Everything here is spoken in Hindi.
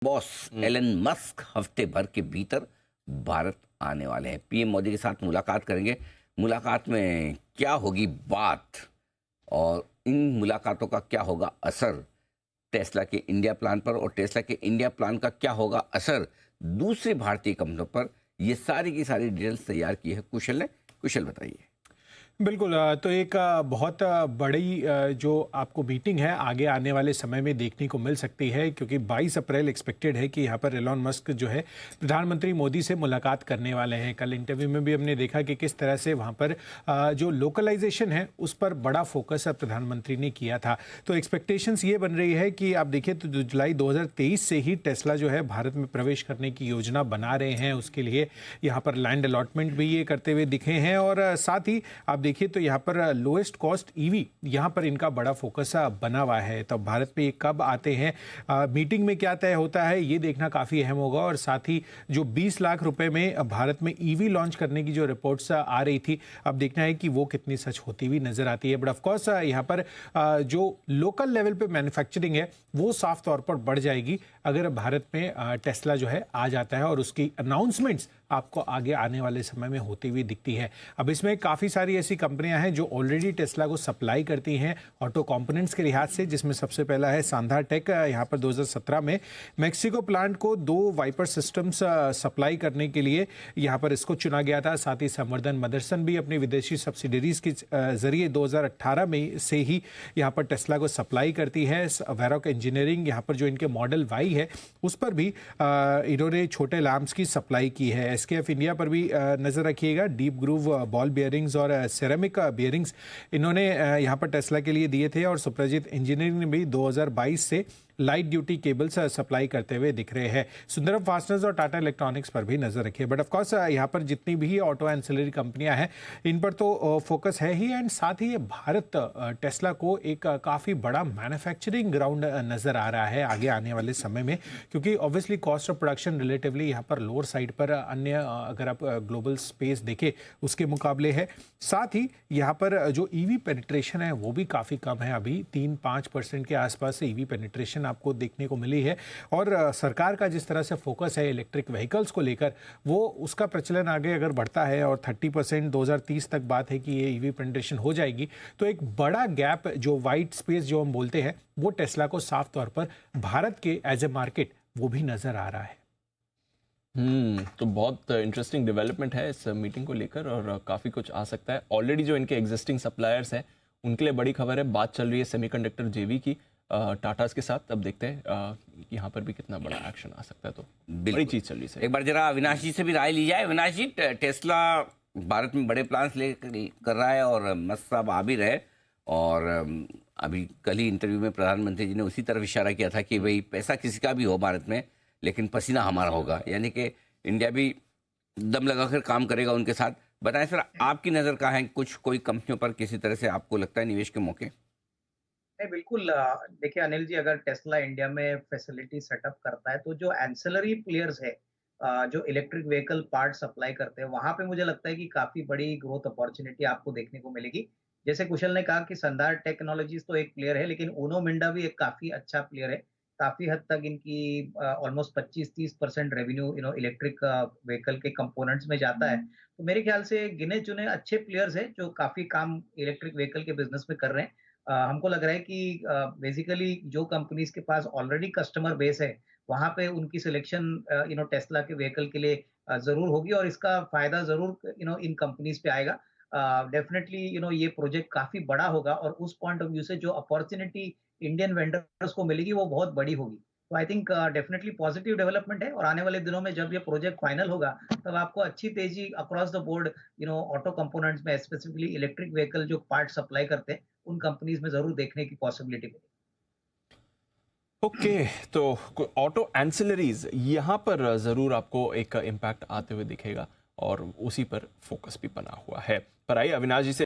बॉस एलन मस्क हफ्ते भर के भीतर भारत आने वाले हैं। पीएम मोदी के साथ मुलाकात करेंगे। मुलाकात में क्या होगी बात और इन मुलाकातों का क्या होगा असर टेस्ला के इंडिया प्लान पर, और टेस्ला के इंडिया प्लान का क्या होगा असर दूसरी भारतीय कंपनियों पर, ये सारी की सारी डिटेल्स तैयार की है कुशल ने। कुशल बताइए। बिल्कुल। तो एक बहुत बड़ी जो आपको मीटिंग है आगे आने वाले समय में देखने को मिल सकती है, क्योंकि 22 अप्रैल एक्सपेक्टेड है कि यहाँ पर एलन मस्क जो है प्रधानमंत्री मोदी से मुलाकात करने वाले हैं। कल इंटरव्यू में भी हमने देखा कि किस तरह से वहाँ पर जो लोकलाइजेशन है उस पर बड़ा फोकस प्रधानमंत्री ने किया था। तो एक्सपेक्टेशंस ये बन रही है कि आप देखिए तो जुलाई 2023 से ही टेस्ला जो है भारत में प्रवेश करने की योजना बना रहे हैं। उसके लिए यहाँ पर लैंड अलॉटमेंट भी ये करते हुए दिखे हैं, और साथ ही आप देखिए तो यहाँ पर लोएस्ट कॉस्ट ईवी यहाँ पर इनका बड़ा फोकस बना हुआ है। तो भारत पे कब आते हैं, मीटिंग में क्या तय होता है, ये देखना काफ़ी अहम होगा। और साथ ही जो 20 लाख रुपए में भारत में ईवी लॉन्च करने की जो रिपोर्ट्स आ रही थी, अब देखना है कि वो कितनी सच होती हुई नजर आती है। बट ऑफकोर्स यहाँ पर जो लोकल लेवल पे मैन्युफैक्चरिंग है वो साफ तौर पर बढ़ जाएगी अगर भारत में टेस्ला जो है आ जाता है, और उसकी अनाउंसमेंट्स आपको आगे आने वाले समय में होती हुई दिखती है। अब इसमें काफ़ी सारी ऐसी कंपनियां हैं जो ऑलरेडी टेस्ला को सप्लाई करती हैं ऑटो कंपोनेंट्स के लिहाज से, जिसमें सबसे पहला है सांधा टेक। यहाँ पर 2017 में मैक्सिको प्लांट को 2 वाइपर सिस्टम्स सप्लाई करने के लिए यहाँ पर इसको चुना गया था। साथ ही संवर्धन मदरसन भी अपनी विदेशी सब्सिडरीज के जरिए 2018 में से ही यहाँ पर टेस्ला को सप्लाई करती है। वैरोक इंजीनियरिंग यहाँ पर जो इनके मॉडल वाई है उस पर भी इन्होंने छोटे लैम्प्स की सप्लाई की है। एसकेएफ इंडिया पर भी नजर रखिएगा। डीप ग्रूव बॉल बियरिंग्स और सेरेमिक बियरिंग्स इन्होंने यहाँ पर टेस्ला के लिए दिए थे। और सुप्रजीत इंजीनियरिंग ने भी 2022 से लाइट ड्यूटी केबल्स सप्लाई करते हुए दिख रहे हैं। सुंदरम फास्टनर्स और टाटा इलेक्ट्रॉनिक्स पर भी नजर रखिए। बट ऑफ कोर्स यहाँ पर जितनी भी ऑटो एंसिलरी कंपनियां हैं इन पर तो फोकस है ही, एंड साथ ही ये भारत टेस्ला को एक काफ़ी बड़ा मैन्युफैक्चरिंग ग्राउंड नज़र आ रहा है आगे आने वाले समय में, क्योंकि obviously cost of production relatively यहाँ पर लोअर साइड पर अन्य अगर आप ग्लोबल स्पेस देखें उसके मुकाबले है। साथ ही यहाँ पर जो ईवी पेनिट्रेशन है वो भी काफ़ी कम है, अभी 3-5% के आसपास ईवी पेनिट्रेशन आपको देखने को मिली है। और सरकार का जिस तरह से फोकस है इलेक्ट्रिक व्हीकल्स को लेकर, वो उसका प्रचलन आगे अगर बढ़ता है और 30% 2030 तक बात है कि ये ईवी पेनिट्रेशन हो जाएगी, तो एक बड़ा गैप जो वाइट स्पेस जो हम बोलते हैं वो टेस्ला को साफ तौर पर भारत के एज ए मार्केट वो भी नजर आ रहा है। तो बहुत इंटरेस्टिंग डेवलपमेंट है इस मीटिंग को लेकर, और काफ़ी कुछ आ सकता है। ऑलरेडी जो इनके एग्जिस्टिंग सप्लायर्स हैं उनके लिए बड़ी खबर है। बात चल रही है सेमीकंडक्टर जेवी की टाटास के साथ। अब देखते हैं यहाँ पर भी कितना बड़ा एक्शन आ सकता है। तो बड़ी चीज़ चल रही है। एक बार जरा अविनाश जी से भी राय ली जाए। अविनाश जी, टेस्ला भारत में बड़े प्लान्स ले कर रहा है और मस्त साहब आ भी रहे, और अभी कल ही इंटरव्यू में प्रधानमंत्री जी ने उसी तरफ इशारा किया था कि भाई पैसा किसी का भी हो भारत में, लेकिन पसीना हमारा होगा, यानी कि इंडिया भी दम लगाकर काम करेगा उनके साथ। बताएं सर, आपकी नज़र कहाँ है? कोई कंपनियों पर किसी तरह से आपको लगता है निवेश के मौके? नहीं, बिल्कुल। देखिए अनिल जी, अगर टेस्ला इंडिया में फैसिलिटी सेटअप करता है तो जो एंसिलरी प्लेयर्स है, जो इलेक्ट्रिक व्हीकल पार्ट सप्लाई करते हैं, वहां पे मुझे लगता है कि काफी बड़ी ग्रोथ अपॉर्चुनिटी आपको देखने को मिलेगी। जैसे कुशल ने कहा कि संधार टेक्नोलॉजीज तो एक प्लेयर है, लेकिन उनो मिंडा भी एक काफी अच्छा प्लेयर है। काफी हद तक इनकी ऑलमोस्ट 25-30% रेवेन्यू इलेक्ट्रिक व्हीकल के कंपोनेंट्स में जाता है। तो मेरे ख्याल से गिने चुने अच्छे प्लेयर्स हैं जो काफी काम इलेक्ट्रिक व्हीकल के बिजनेस में कर रहे हैं। हमको लग रहा है कि बेसिकली जो कंपनीज के पास ऑलरेडी कस्टमर बेस है, वहाँ पे उनकी सिलेक्शन टेस्ला के व्हीकल के लिए ज़रूर होगी, और इसका फ़ायदा ज़रूर इन कंपनीज पे आएगा। डेफिनिटली ये प्रोजेक्ट काफ़ी बड़ा होगा, और उस पॉइंट ऑफ व्यू से जो अपॉर्च्युनिटी इंडियन वेंडर्स को मिलेगी वो बहुत बड़ी होगी। तो I think definitely positive development है, और आने वाले दिनों में जब ये प्रोजेक्ट फाइनल होगा तब आपको अच्छी तेजी across the board auto components में, स्पेसिफिकली इलेक्ट्रिक व्हीकल जो पार्ट सप्लाई करते हैं उन कंपनीज में जरूर देखने की पॉसिबिलिटी मिलेगी। ओके, तो ऑटो एंसिलरीज यहाँ पर ज़रूर आपको एक इम्पैक्ट आते हुए दिखेगा, और उसी पर फोकस भी बना हुआ है। पर आइए अविनाश जी से